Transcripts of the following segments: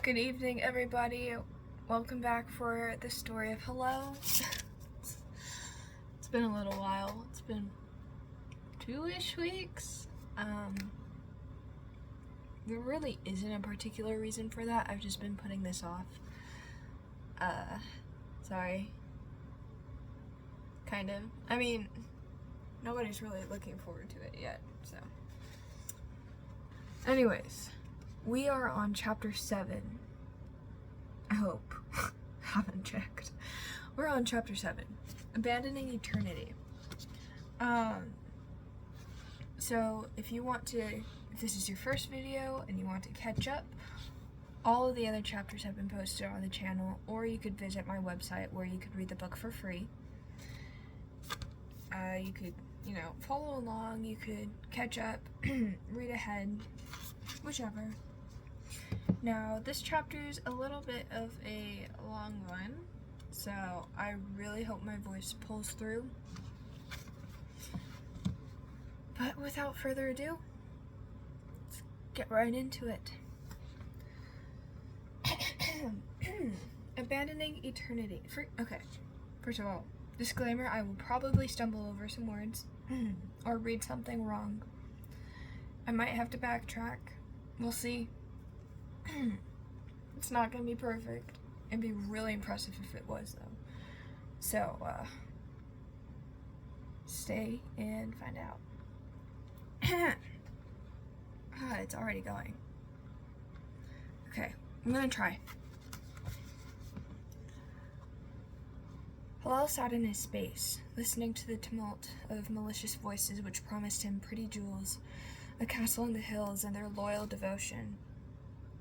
Good evening, everybody. Welcome back for the story of Helel. It's been a little while. It's been 2-ish weeks. There really isn't a particular reason for that. I've just been putting this off. Sorry. Kind of. I mean, nobody's really looking forward to it yet, so. Anyways, we are on chapter 7. I hope. Haven't checked. We're on chapter 7. Abandoning Eternity. So if this is your first video and you want to catch up, all of the other chapters have been posted on the channel, or you could visit my website where you could read the book for free. You could, follow along, you could catch up, read ahead, whichever. Now, this chapter is a little bit of a long one, so I really hope my voice pulls through. But without further ado, let's get right into it. Abandoning Eternity. First of all, disclaimer, I will probably stumble over some words or read something wrong. I might have to backtrack. We'll see. It's not gonna be perfect. It'd be really impressive if it was, though. So, stay and find out. It's already going. Okay, I'm gonna try. Helel sat in his space, listening to the tumult of malicious voices which promised him pretty jewels, a castle in the hills, and their loyal devotion.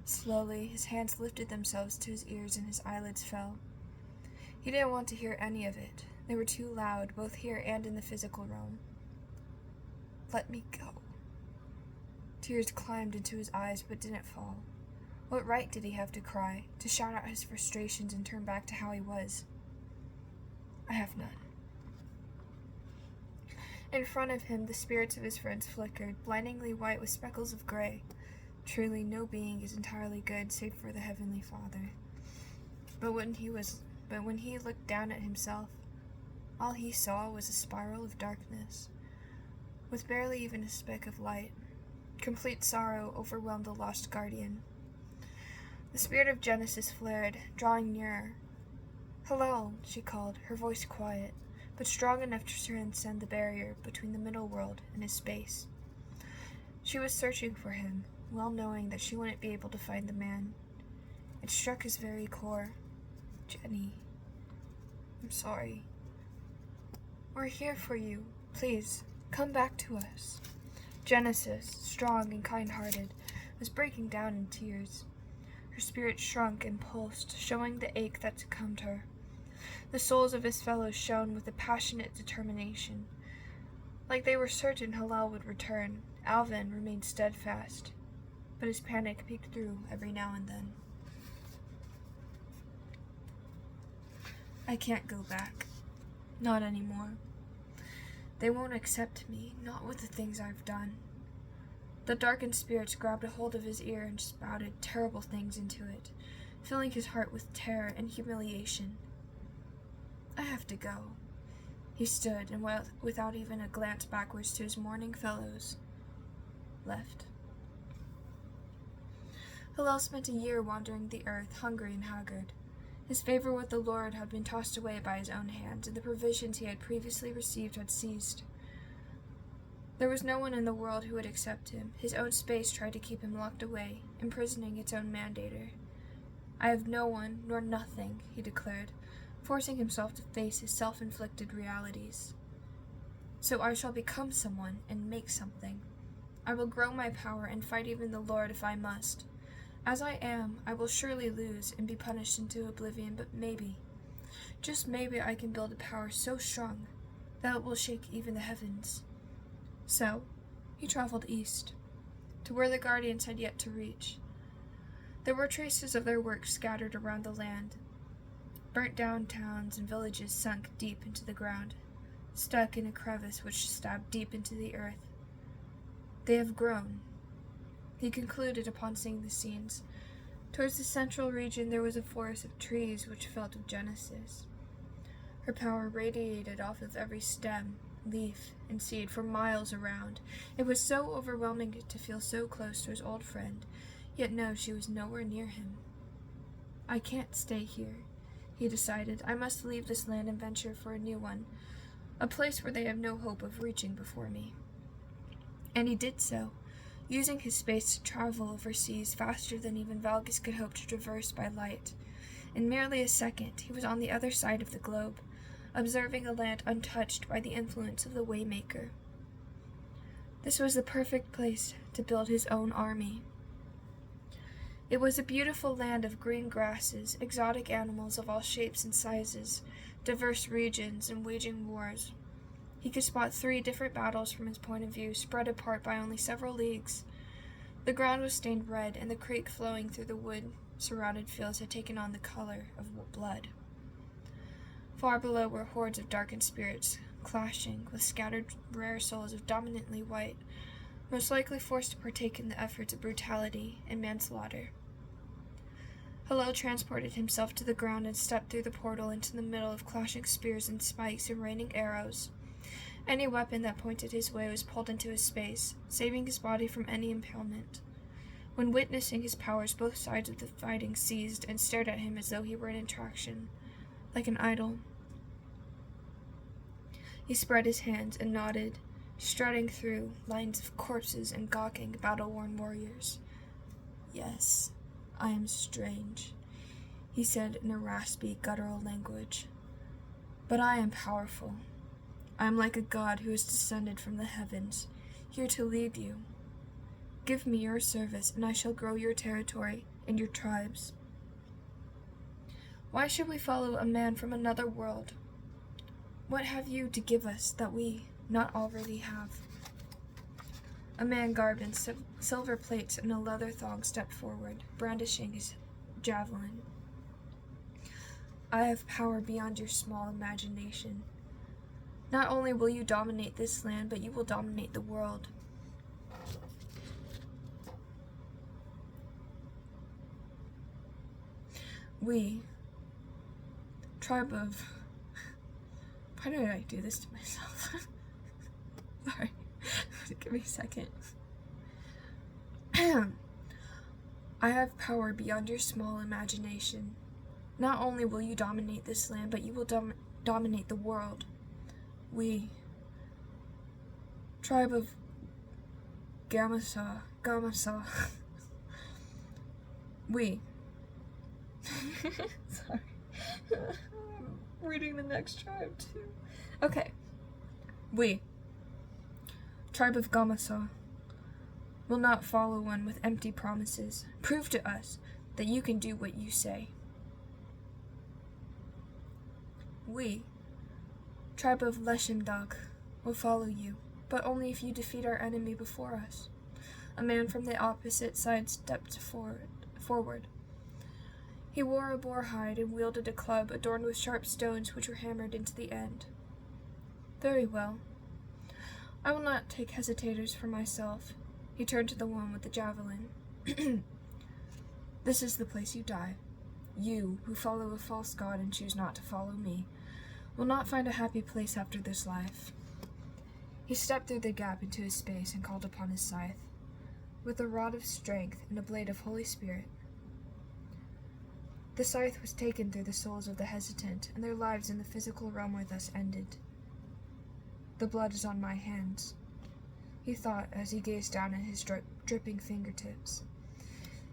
Slowly, his hands lifted themselves to his ears and his eyelids fell. He didn't want to hear any of it. They were too loud, both here and in the physical realm. Let me go. Tears climbed into his eyes but didn't fall. What right did he have to cry, to shout out his frustrations and turn back to how he was? I have none. In front of him, the spirits of his friends flickered, blindingly white with speckles of gray. Truly, no being is entirely good save for the Heavenly Father. But when he looked down at himself, all he saw was a spiral of darkness, with barely even a speck of light. Complete sorrow overwhelmed the lost guardian. The spirit of Genesis flared, drawing nearer. "Helel," she called, her voice quiet, but strong enough to transcend the barrier between the middle world and his space. She was searching for him, well knowing that she wouldn't be able to find the man. It struck his very core. Jenny, I'm sorry. We're here for you. Please, come back to us. Genesis, strong and kind-hearted, was breaking down in tears. Her spirit shrunk and pulsed, showing the ache that succumbed her. The souls of his fellows shone with a passionate determination. Like they were certain Helel would return, Alvin remained steadfast, but his panic peeked through every now and then. I can't go back. Not anymore. They won't accept me, not with the things I've done. The darkened spirits grabbed a hold of his ear and spouted terrible things into it, filling his heart with terror and humiliation. I have to go. He stood, and without even a glance backwards to his mourning fellows, left. Helel spent a year wandering the earth, hungry and haggard. His favor with the Lord had been tossed away by his own hands, and the provisions he had previously received had ceased. There was no one in the world who would accept him. His own space tried to keep him locked away, imprisoning its own mandator. I have no one, nor nothing, he declared, forcing himself to face his self-inflicted realities. So I shall become someone and make something. I will grow my power and fight even the Lord if I must. As I am, I will surely lose and be punished into oblivion, but maybe, just maybe, I can build a power so strong that it will shake even the heavens. So, he traveled east, to where the Guardians had yet to reach. There were traces of their work scattered around the land. Burnt down towns and villages sunk deep into the ground, stuck in a crevice which stabbed deep into the earth. They have grown, he concluded upon seeing the scenes, Towards the central region there was a forest of trees which felt of Genesis. Her power radiated off of every stem, leaf, and seed for miles around. It was so overwhelming to feel so close to his old friend, yet know she was nowhere near him. I can't stay here, he decided. I must leave this land and venture for a new one, a place where they have no hope of reaching before me. And he did so, using his space to travel overseas faster than even Valgus could hope to traverse by light. In merely a second, he was on the other side of the globe, observing a land untouched by the influence of the Waymaker. This was the perfect place to build his own army. It was a beautiful land of green grasses, exotic animals of all shapes and sizes, diverse regions, and waging wars. He could spot 3 different battles from his point of view, spread apart by only several leagues. The ground was stained red, and the creek flowing through the wood-surrounded fields had taken on the color of blood. Far below were hordes of darkened spirits, clashing with scattered rare souls of dominantly white, most likely forced to partake in the efforts of brutality and manslaughter. Helel transported himself to the ground and stepped through the portal into the middle of clashing spears and spikes and raining arrows. Any weapon that pointed his way was pulled into his space, saving his body from any impalement. When witnessing his powers, both sides of the fighting seized and stared at him as though he were an attraction, like an idol. He spread his hands and nodded, strutting through lines of corpses and gawking, battle-worn warriors. "Yes, I am strange," he said in a raspy, guttural language. "But I am powerful. I am like a god who has descended from the heavens, here to lead you. Give me your service, and I shall grow your territory and your tribes. Why should we follow a man from another world? What have you to give us that we not already have?" A man garbed in silver plates and a leather thong stepped forward, brandishing his javelin. "I have power beyond your small imagination. Not only will you dominate this land, but you will dominate the world. We, tribe of..." Why did I do this to myself? Sorry. Give me a second. "I have power beyond your small imagination. Not only will you dominate this land, but you will dominate the world. We, tribe of Gamasa. We." Sorry. I'm reading the next tribe too. Okay. "We, tribe of Gamasa, will not follow one with empty promises. Prove to us that you can do what you say. We, tribe of Leshimdag, will follow you, but only if you defeat our enemy before us." A man from the opposite side stepped forward. He wore a boar hide and wielded a club adorned with sharp stones which were hammered into the end. "Very well. I will not take hesitators for myself." He turned to the one with the javelin. "This is the place you die. You, who follow a false god and choose not to follow me, will not find a happy place after this life." He stepped through the gap into his space and called upon his scythe, with a rod of strength and a blade of Holy Spirit. The scythe was taken through the souls of the hesitant, and their lives in the physical realm were thus ended. "The blood is on my hands," he thought as he gazed down at his dripping fingertips.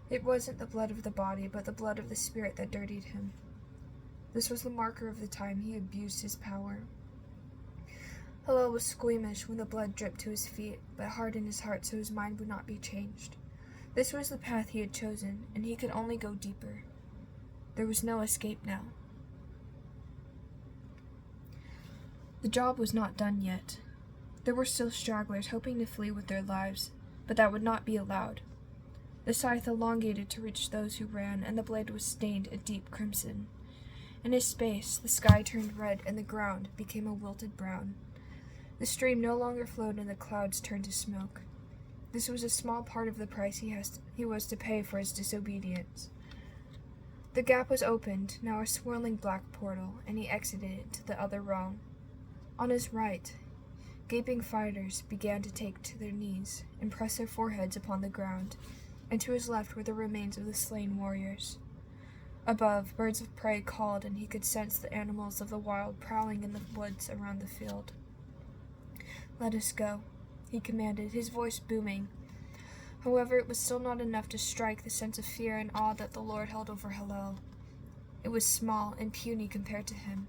It wasn't the blood of the body, but the blood of the spirit that dirtied him. This was the marker of the time he abused his power. Helel was squeamish when the blood dripped to his feet, but hard in his heart so his mind would not be changed. This was the path he had chosen, and he could only go deeper. There was no escape now. The job was not done yet. There were still stragglers hoping to flee with their lives, but that would not be allowed. The scythe elongated to reach those who ran, and the blade was stained a deep crimson. In his space, the sky turned red, and the ground became a wilted brown. The stream no longer flowed, and the clouds turned to smoke. This was a small part of the price he was to pay for his disobedience. The gap was opened, now a swirling black portal, and he exited into the other realm. On his right, gaping fighters began to take to their knees and press their foreheads upon the ground, and to his left were the remains of the slain warriors. Above, birds of prey called, and he could sense the animals of the wild prowling in the woods around the field. "Let us go," he commanded, his voice booming. However, it was still not enough to strike the sense of fear and awe that the Lord held over Helel. It was small and puny compared to him.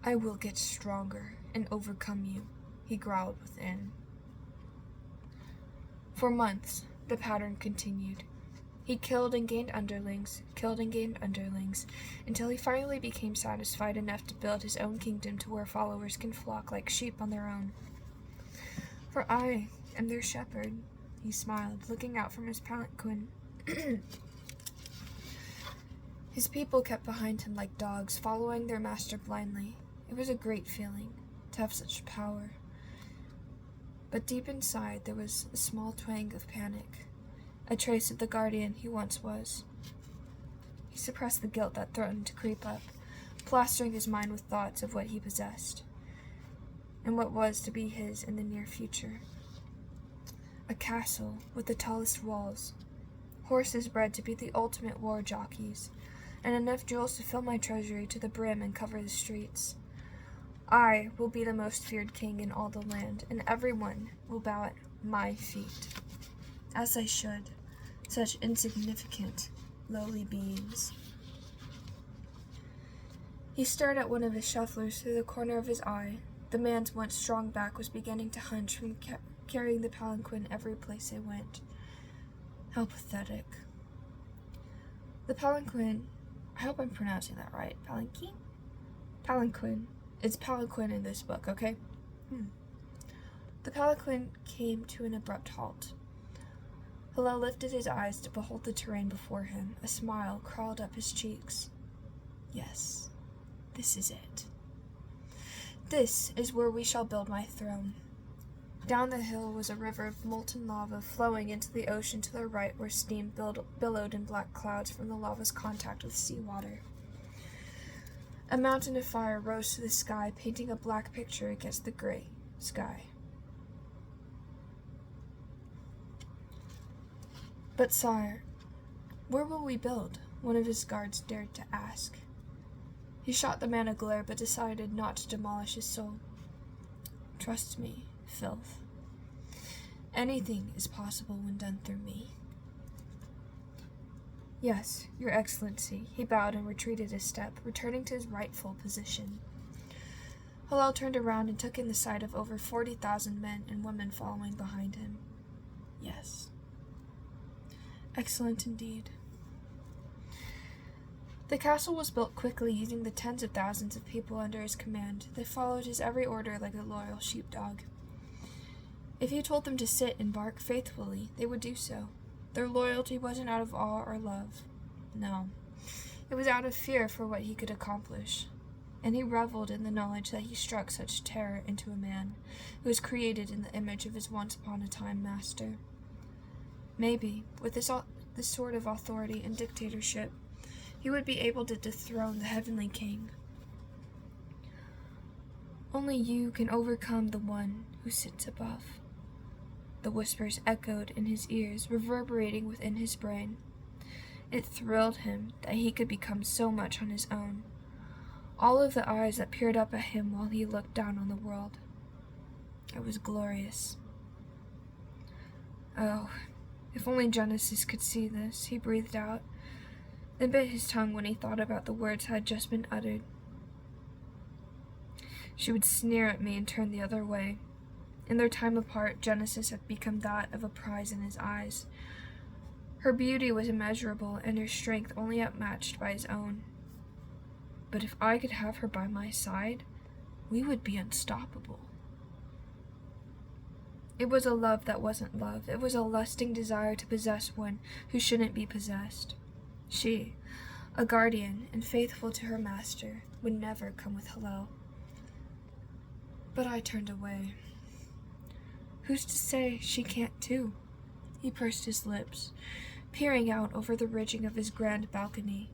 "I will get stronger and overcome you," he growled within. For months, the pattern continued. He killed and gained underlings, until he finally became satisfied enough to build his own kingdom to where followers can flock like sheep on their own. "For I am their shepherd," he smiled, looking out from his palanquin. His people kept behind him like dogs, following their master blindly. It was a great feeling to have such power. But deep inside there was a small twang of panic, a trace of the guardian he once was. He suppressed the guilt that threatened to creep up, plastering his mind with thoughts of what he possessed, and what was to be his in the near future. A castle with the tallest walls, horses bred to be the ultimate war jockeys, and enough jewels to fill my treasury to the brim and cover the streets. I will be the most feared king in all the land, and everyone will bow at my feet. As I should, such insignificant, lowly beings. He stared at one of his shufflers through the corner of his eye. The man's once strong back was beginning to hunch from carrying the palanquin every place they went. How pathetic. The palanquin, I hope I'm pronouncing that right. Palanquin? Palanquin. It's palanquin in this book, okay? The palanquin came to an abrupt halt. Helel lifted his eyes to behold the terrain before him. A smile crawled up his cheeks. Yes, this is it. This is where we shall build my throne. Down the hill was a river of molten lava flowing into the ocean to the right, where steam billowed in black clouds from the lava's contact with seawater. A mountain of fire rose to the sky, painting a black picture against the gray sky. "But sire, where will we build?" one of his guards dared to ask. He shot the man a glare, but decided not to demolish his soul. "Trust me, filth. Anything is possible when done through me." "Yes, your excellency." He bowed and retreated a step, returning to his rightful position. Helel turned around and took in the sight of over 40,000 men and women following behind him. "Yes. Excellent indeed." The castle was built quickly, using the tens of thousands of people under his command. They followed his every order like a loyal sheepdog. If he told them to sit and bark faithfully, they would do so. Their loyalty wasn't out of awe or love. No, it was out of fear for what he could accomplish. And he reveled in the knowledge that he struck such terror into a man who was created in the image of his once-upon-a-time master. Maybe, with this sort of authority and dictatorship, he would be able to dethrone the heavenly king. "Only you can overcome the one who sits above." The whispers echoed in his ears, reverberating within his brain. It thrilled him that he could become so much on his own. All of the eyes that peered up at him while he looked down on the world. It was glorious. Oh, if only Genesis could see this, he breathed out, then bit his tongue when he thought about the words that had just been uttered. She would sneer at me and turn the other way. In their time apart, Genesis had become that of a prize in his eyes. Her beauty was immeasurable, and her strength only outmatched by his own. But if I could have her by my side, we would be unstoppable. It was a love that wasn't love. It was a lusting desire to possess one who shouldn't be possessed. She, a guardian and faithful to her master, would never come with Helel. But I turned away. Who's to say she can't too? He pursed his lips. peering out over the ridging of his grand balcony.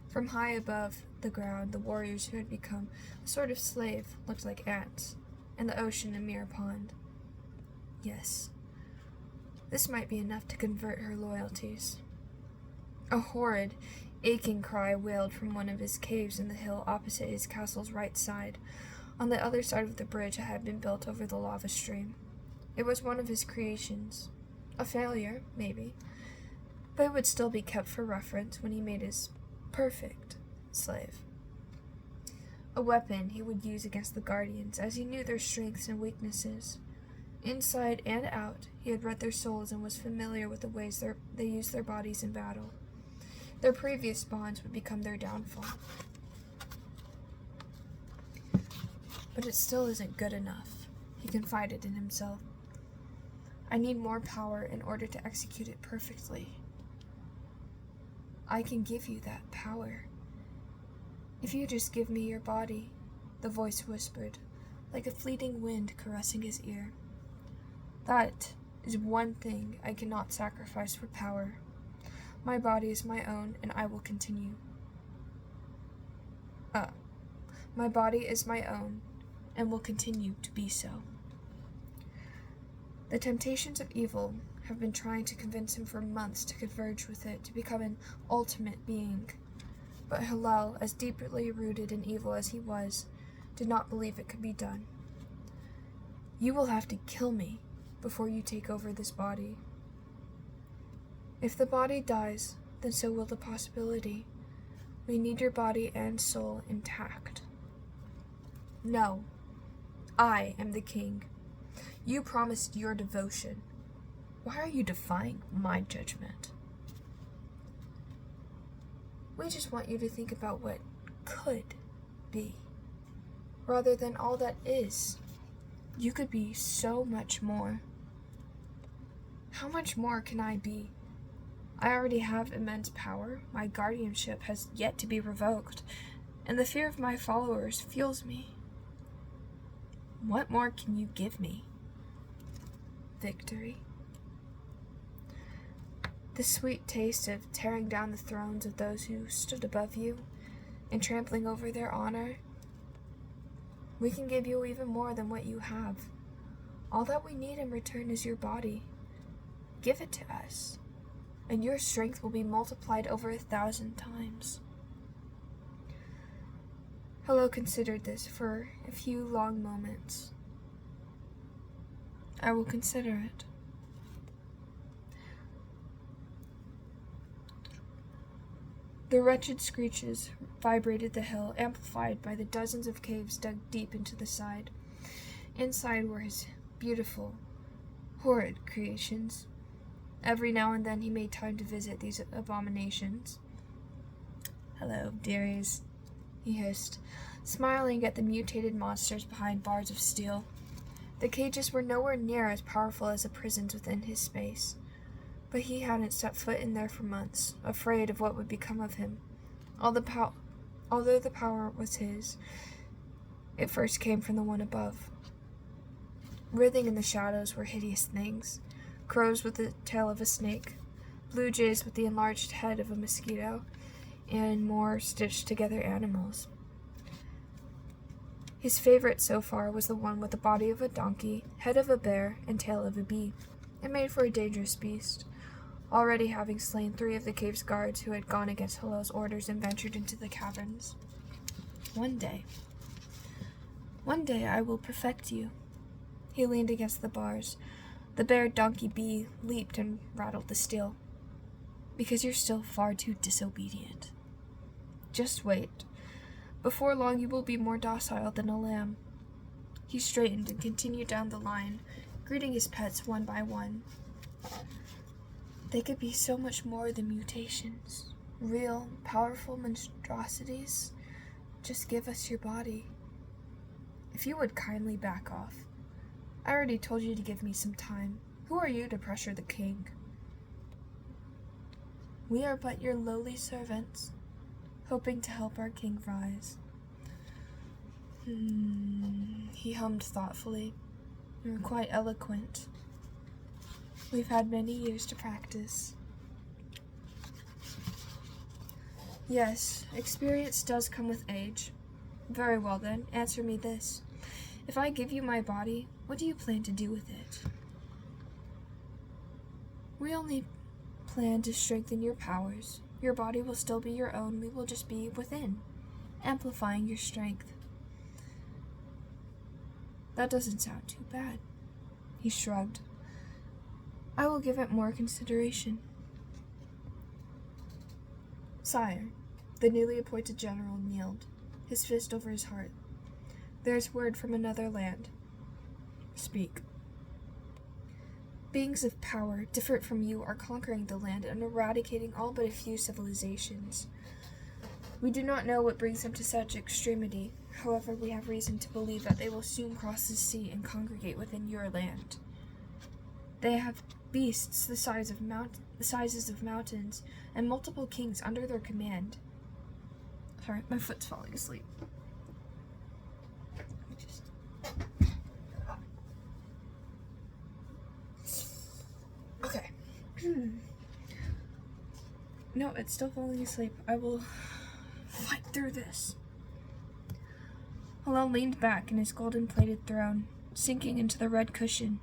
From high above the ground, the warriors who had become a sort of slave looked like ants, and the ocean a mere pond. Yes, this might be enough to convert her loyalties. A horrid, aching cry wailed from one of his caves in the hill opposite his castle's right side, on the other side of the bridge that had been built over the lava stream. It was one of his creations. A failure, maybe, but it would still be kept for reference when he made his perfect slave. A weapon he would use against the Guardians, as he knew their strengths and weaknesses. Inside and out, he had read their souls and was familiar with the ways they used their bodies in battle. Their previous bonds would become their downfall. But it still isn't good enough, he confided in himself. I need more power in order to execute it perfectly. I can give you that power. If you just give me your body, the voice whispered, like a fleeting wind caressing his ear. That is one thing I cannot sacrifice for power. My body is my own, and I will continue. My body is my own, and will continue to be so. The temptations of evil have been trying to convince him for months to converge with it, to become an ultimate being. But Helel, as deeply rooted in evil as he was, did not believe it could be done. You will have to kill me before you take over this body. If the body dies, then so will the possibility. We need your body and soul intact. No, I am the king. You promised your devotion. Why are you defying my judgment? We just want you to think about what could be, rather than all that is. You could be so much more. How much more can I be? I already have immense power. My guardianship has yet to be revoked, and the fear of my followers fuels me. What more can you give me? Victory. The sweet taste of tearing down the thrones of those who stood above you and trampling over their honor. We can give you even more than what you have. All that we need in return is your body. Give it to us, and your strength will be multiplied over 1,000 times. Helel considered this for a few long moments. I will consider it. The wretched screeches vibrated the hill, amplified by the dozens of caves dug deep into the side. Inside were his beautiful, horrid creations. Every now and then he made time to visit these abominations. "Hello, dearies," he hissed, smiling at the mutated monsters behind bars of steel. The cages were nowhere near as powerful as the prisons within his space, but he hadn't set foot in there for months, afraid of what would become of him. Although the power was his, it first came from the one above. Writhing in the shadows were hideous things, crows with the tail of a snake, blue jays with the enlarged head of a mosquito, and more stitched together animals. His favorite so far was the one with the body of a donkey, head of a bear, and tail of a bee. It made for a dangerous beast, already having slain 3 of the cave's guards who had gone against Helel's orders and ventured into the caverns. One day I will perfect you." He leaned against the bars. The bear donkey bee leaped and rattled the steel. "Because you're still far too disobedient. Just wait. Before long you will be more docile than a lamb." He straightened and continued down the line, greeting his pets one by one. They could be so much more than mutations. Real, powerful monstrosities. Just give us your body. If you would kindly back off. I already told you to give me some time. Who are you to pressure the king? We are but your lowly servants, hoping to help our king rise. He hummed thoughtfully. You're quite eloquent. We've had many years to practice. Yes, experience does come with age. Very well then, answer me this. If I give you my body, what do you plan to do with it? We only plan to strengthen your powers. Your body will still be your own, we will just be within, amplifying your strength. That doesn't sound too bad. He shrugged. I will give it more consideration. Sire, the newly appointed general kneeled, his fist over his heart. There's word from another land. Speak. Beings of power, different from you, are conquering the land and eradicating all but a few civilizations. We do not know what brings them to such extremity. However, we have reason to believe that they will soon cross the sea and congregate within your land. They have beasts the sizes of mountains, and multiple kings under their command. Sorry, my foot's falling asleep. Okay. No, it's still falling asleep. I will fight through this. Helel leaned back in his golden-plated throne, sinking into the red cushion.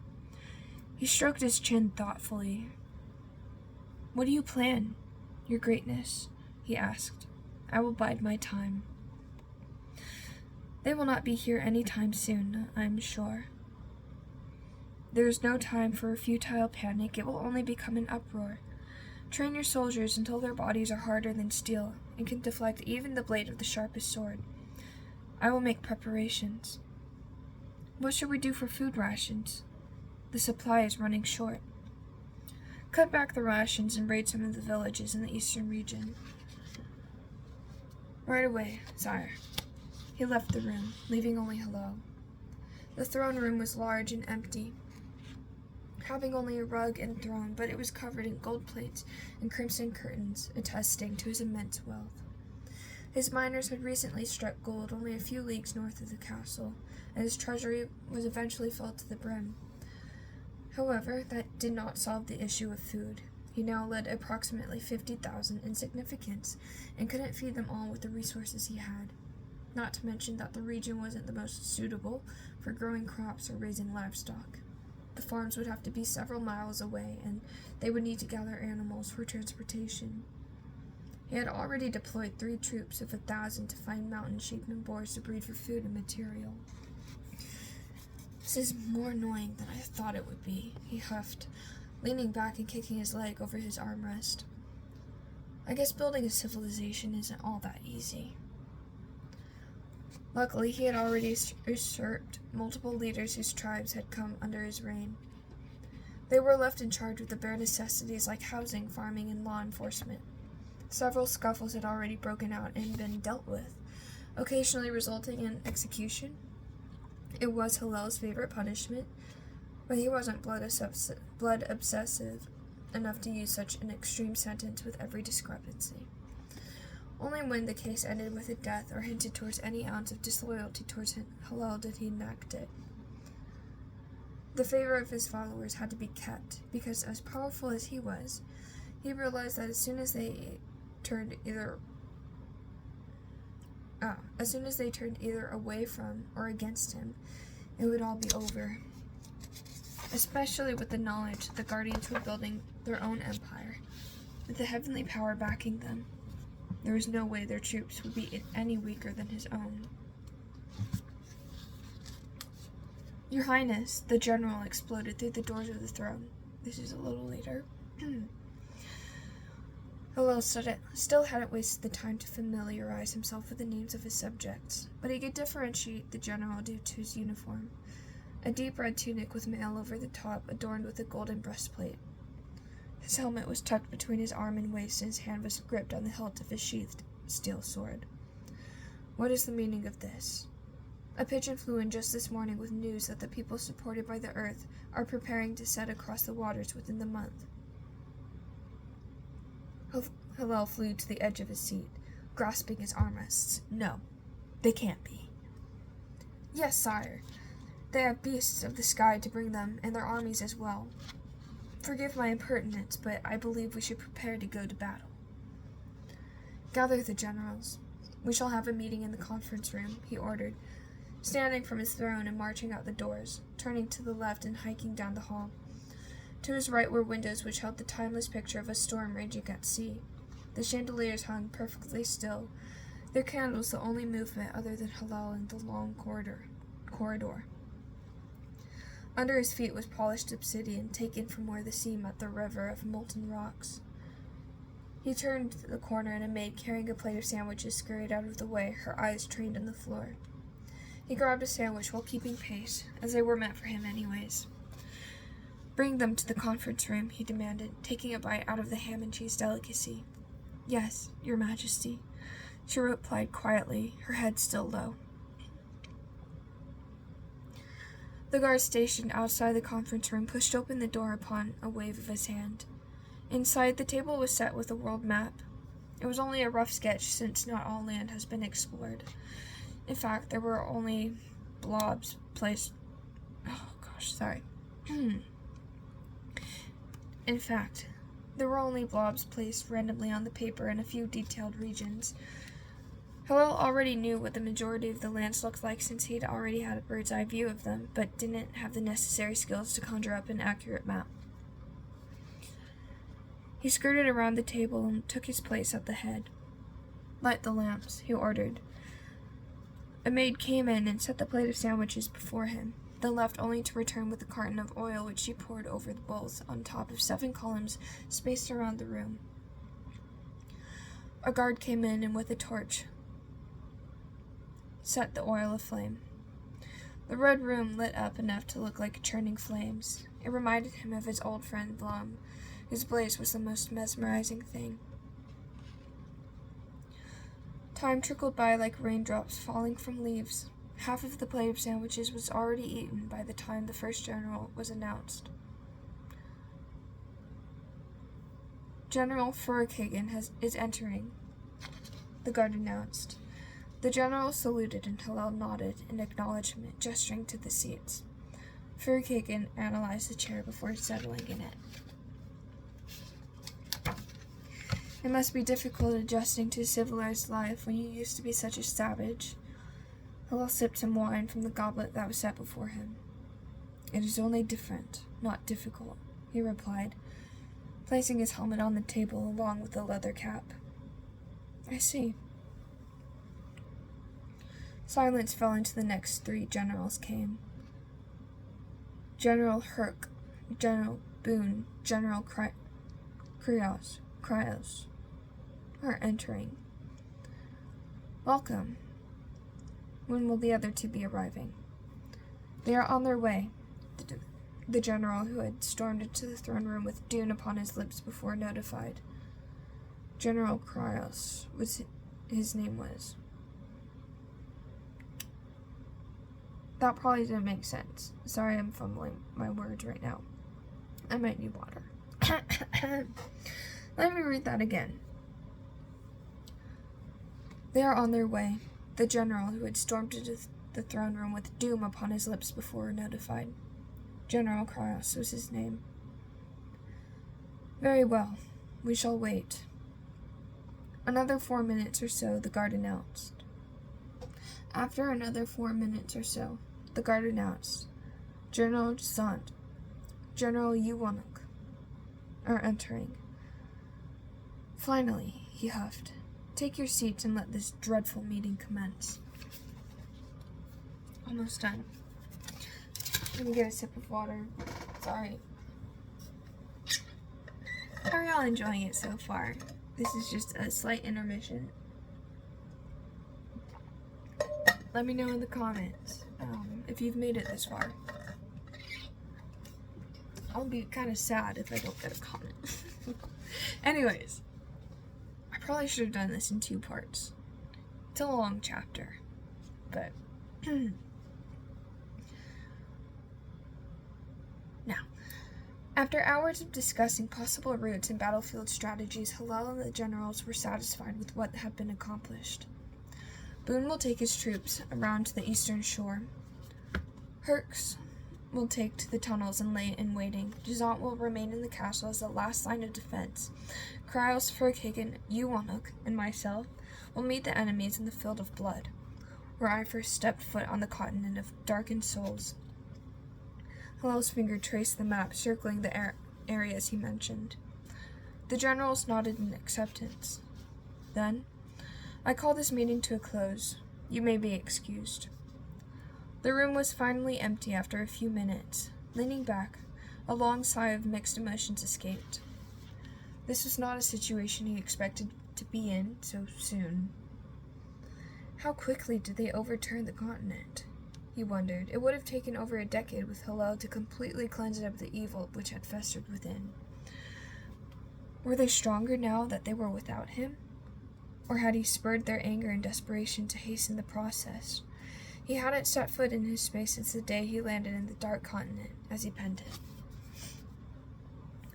He stroked his chin thoughtfully. What do you plan, your greatness? He asked. I will bide my time. They will not be here any time soon, I'm sure. There is no time for a futile panic. It will only become an uproar. Train your soldiers until their bodies are harder than steel and can deflect even the blade of the sharpest sword. I will make preparations. What should we do for food rations? The supply is running short. Cut back the rations and raid some of the villages in the eastern region. Right away, sire. He left the room, leaving only Helel. The throne room was large and empty, having only a rug and throne, but it was covered in gold plates and crimson curtains, attesting to his immense wealth. His miners had recently struck gold only a few leagues north of the castle, and his treasury was eventually filled to the brim. However, that did not solve the issue of food. He now led approximately 50,000 insignificants, and couldn't feed them all with the resources he had. Not to mention that the region wasn't the most suitable for growing crops or raising livestock. The farms would have to be several miles away, and they would need to gather animals for transportation. He had already deployed 3 troops of 1,000 to find mountain sheep and boars to breed for food and material. This is more annoying than I thought it would be, he huffed, leaning back and kicking his leg over his armrest. I guess building a civilization isn't all that easy. Luckily, he had already usurped multiple leaders whose tribes had come under his reign. They were left in charge with the bare necessities like housing, farming, and law enforcement. Several scuffles had already broken out and been dealt with, occasionally resulting in execution. It was Helel's favorite punishment, but he wasn't blood obsessive enough to use such an extreme sentence with every discrepancy. Only when the case ended with a death or hinted towards any ounce of disloyalty towards Helel did he enact it. The favor of his followers had to be kept, because as powerful as he was, he realized that as soon as they turned either away from or against him, it would all be over. Especially with the knowledge that the Guardians were building their own empire, with the heavenly power backing them. There was no way their troops would be any weaker than his own. Your Highness, the general exploded through the doors of the throne. This is a little later. Helel still hadn't wasted the time to familiarize himself with the names of his subjects, but he could differentiate the general due to his uniform, a deep red tunic with mail over the top adorned with a golden breastplate. His helmet was tucked between his arm and waist, and his hand was gripped on the hilt of his sheathed steel sword. What is the meaning of this? A pigeon flew in just this morning with news that the people supported by the earth are preparing to set across the waters within the month. Helel flew to the edge of his seat, grasping his armrests. No, they can't be. Yes, sire. They have beasts of the sky to bring them, and their armies as well. Forgive my impertinence, but I believe we should prepare to go to battle. Gather the generals. We shall have a meeting in the conference room, he ordered, standing from his throne and marching out the doors, turning to the left and hiking down the hall. To his right were windows which held the timeless picture of a storm raging at sea. The chandeliers hung perfectly still, their candles the only movement other than Helel in the long corridor. Under his feet was polished obsidian, taken from where the sea met the river of molten rocks. He turned the corner, and a maid carrying a plate of sandwiches scurried out of the way, her eyes trained on the floor. He grabbed a sandwich while keeping pace, as they were meant for him anyways. Bring them to the conference room, he demanded, taking a bite out of the ham and cheese delicacy. Yes, your majesty, she replied quietly, her head still low. The guard stationed outside the conference room pushed open the door upon a wave of his hand. Inside, the table was set with a world map. It was only a rough sketch, since not all land has been explored. In fact, there were only blobs placed... In fact, there were only blobs placed randomly on the paper in a few detailed regions. Helel already knew what the majority of the lands looked like, since he had already had a bird's eye view of them, but didn't have the necessary skills to conjure up an accurate map. He skirted around the table and took his place at the head. Light the lamps, he ordered. A maid came in and set the plate of sandwiches before him, then left only to return with a carton of oil which she poured over the bowls on top of 7 columns spaced around the room. A guard came in and with a torch set the oil aflame. The red room lit up enough to look like churning flames. It reminded him of his old friend Blom, whose blaze was the most mesmerizing thing. Time trickled by like raindrops falling from leaves. Half of the plate of sandwiches was already eaten by the time the first general was announced. General Furikagen is entering, the guard announced. The general saluted and Helel nodded in acknowledgement, gesturing to the seats. Furikagen analyzed the chair before settling in it. It must be difficult adjusting to civilized life when you used to be such a savage. Helel sipped some wine from the goblet that was set before him. It is only different, not difficult, he replied, placing his helmet on the table along with the leather cap. I see. Silence fell into the next 3 generals came. General Herc, General Boone, General Krios are entering. Welcome. When will the other 2 be arriving? They are on their way, the general who had stormed into the throne room with Dune upon his lips before notified. General Krios his name was. That probably didn't make sense. Sorry, I'm fumbling my words right now. I might need water. Let me read that again. They are on their way, the general who had stormed into the throne room with doom upon his lips before notified. General Krios was his name. Very well, we shall wait. Another 4 minutes or so, the guard announced. After another 4 minutes or so, the guard announced, General Gisant, General Yuwanuk are entering. Finally, he huffed, take your seats and let this dreadful meeting commence. Almost done. Let me get a sip of water. Sorry. How are y'all enjoying it so far? This is just a slight intermission. Let me know in the comments if you've made it this far. I'll be kind of sad if I don't get a comment. Anyways, I probably should have done this in 2 parts. It's a long chapter, but now, after hours of discussing possible routes and battlefield strategies, Helel and the generals were satisfied with what had been accomplished. Boone will take his troops around to the eastern shore. Herc's will take to the tunnels and lay in waiting. Jazant will remain in the castle as the last line of defense. Kryos, Furkagan, Yuwanuk, and myself will meet the enemies in the field of blood, where I first stepped foot on the continent of darkened souls. Helel's finger traced the map, circling the areas he mentioned. The generals nodded in acceptance. Then, I call this meeting to a close. You may be excused. The room was finally empty after a few minutes. Leaning back, a long sigh of mixed emotions escaped. This was not a situation he expected to be in so soon. How quickly did they overturn the continent? He wondered. It would have taken over a decade with Helel to completely cleanse it of the evil which had festered within. Were they stronger now that they were without him? Or had he spurred their anger and desperation to hasten the process? He hadn't set foot in his space since the day he landed in the Dark Continent, as he penned it.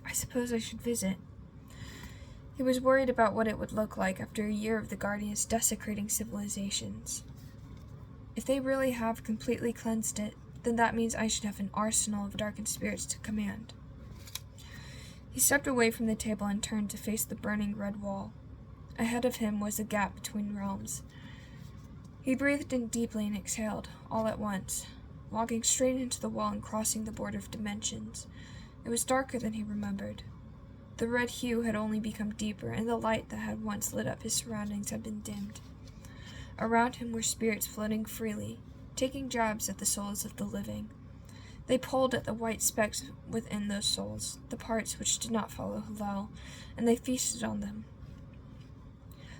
I suppose I should visit. He was worried about what it would look like after a year of the Guardians desecrating civilizations. If they really have completely cleansed it, then that means I should have an arsenal of darkened spirits to command. He stepped away from the table and turned to face the burning red wall. Ahead of him was a gap between realms. He breathed in deeply and exhaled, all at once, walking straight into the wall and crossing the border of dimensions. It was darker than he remembered. The red hue had only become deeper, and the light that had once lit up his surroundings had been dimmed. Around him were spirits floating freely, taking jabs at the souls of the living. They pulled at the white specks within those souls, the parts which did not follow Helel, and they feasted on them.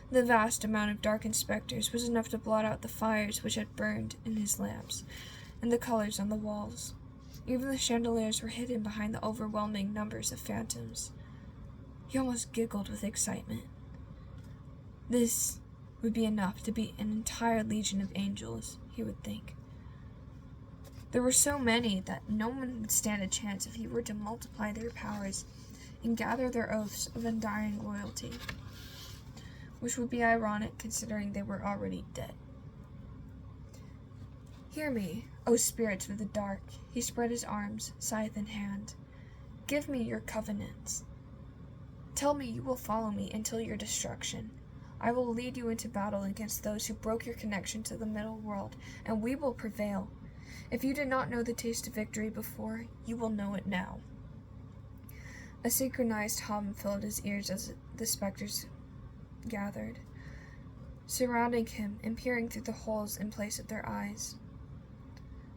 The vast amount of darkened specters was enough to blot out the fires which had burned in his lamps, and the colors on the walls. Even the chandeliers were hidden behind the overwhelming numbers of phantoms. He almost giggled with excitement. This would be enough to beat an entire legion of angels, he would think. There were so many that no one would stand a chance if he were to multiply their powers and gather their oaths of undying loyalty, which would be ironic considering they were already dead. Hear me, O spirits of the dark, he spread his arms, scythe in hand. Give me your covenants. Tell me you will follow me until your destruction. I will lead you into battle against those who broke your connection to the middle world, and we will prevail. If you did not know the taste of victory before, you will know it now. A synchronized hum filled his ears as the specters gathered, surrounding him and peering through the holes in place of their eyes.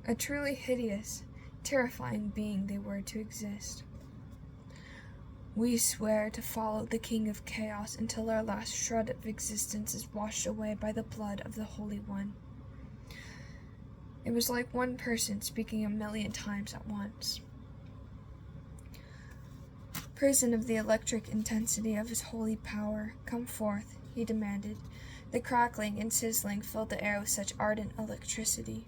A truly hideous, terrifying being they were to exist. We swear to follow the King of Chaos until our last shred of existence is washed away by the blood of the Holy One. It was like one person speaking 1,000,000 times at once. Prison of the electric intensity of his holy power, come forth, he demanded. The crackling and sizzling filled the air with such ardent electricity.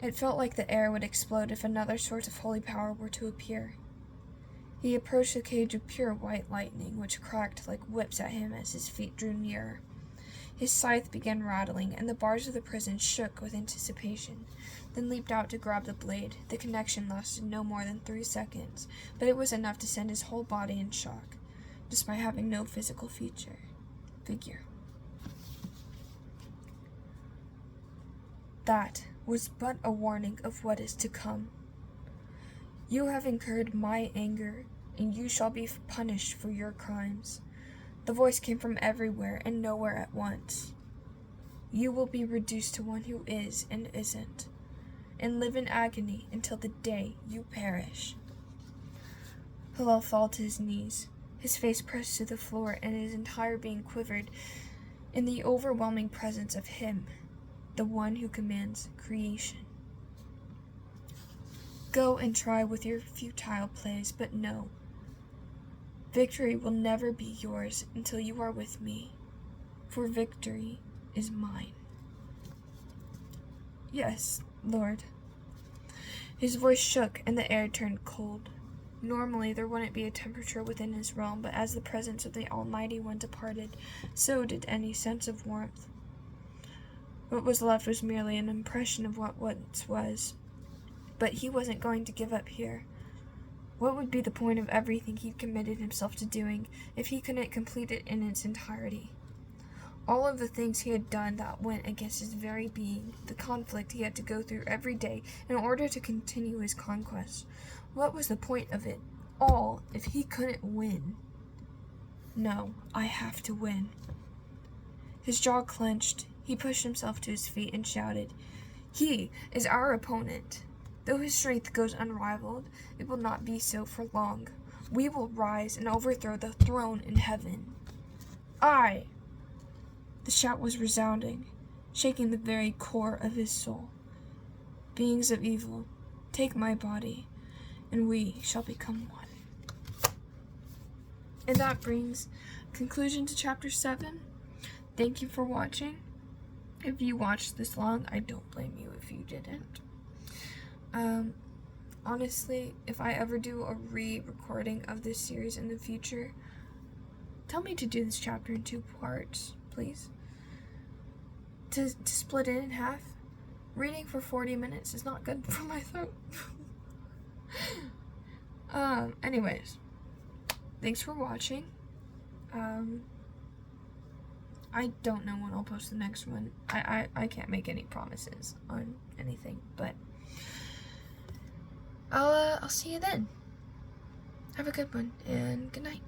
It felt like the air would explode if another source of holy power were to appear. He approached the cage of pure white lightning, which cracked like whips at him as his feet drew nearer. His scythe began rattling, and the bars of the prison shook with anticipation, then leaped out to grab the blade. The connection lasted no more than 3 seconds, but it was enough to send his whole body in shock, despite having no physical figure. That was but a warning of what is to come. You have incurred my anger, and you shall be punished for your crimes. The voice came from everywhere and nowhere at once. You will be reduced to one who is and isn't, and live in agony until the day you perish. Helel fell to his knees, his face pressed to the floor, and his entire being quivered in the overwhelming presence of him, the one who commands creation. Go and try with your futile plays, but no. Victory will never be yours until you are with me, for victory is mine. Yes, Lord. His voice shook and the air turned cold. Normally there wouldn't be a temperature within his realm, but as the presence of the Almighty One departed, so did any sense of warmth. What was left was merely an impression of what once was. but he wasn't going to give up here. What would be the point of everything he'd committed himself to doing if he couldn't complete it in its entirety? All of the things he had done that went against his very being, the conflict he had to go through every day in order to continue his conquest. What was the point of it all if he couldn't win? No, I have to win. His jaw clenched. He pushed himself to his feet and shouted, "He is our opponent. Though his strength goes unrivaled, it will not be so for long. We will rise and overthrow the throne in heaven. I!" The shout was resounding, shaking the very core of his soul. "Beings of evil, take my body, and we shall become one." And that brings conclusion to chapter 7. Thank you for watching. If you watched this long, I don't blame you if you didn't. Honestly, if I ever do a re-recording of this series in the future, tell me to do this chapter in 2 parts, please. To split it in half. Reading for 40 minutes is not good for my throat. Anyways, thanks for watching. I don't know when I'll post the next one. I can't make any promises on anything, but I'll see you then. Have a good one, and good night.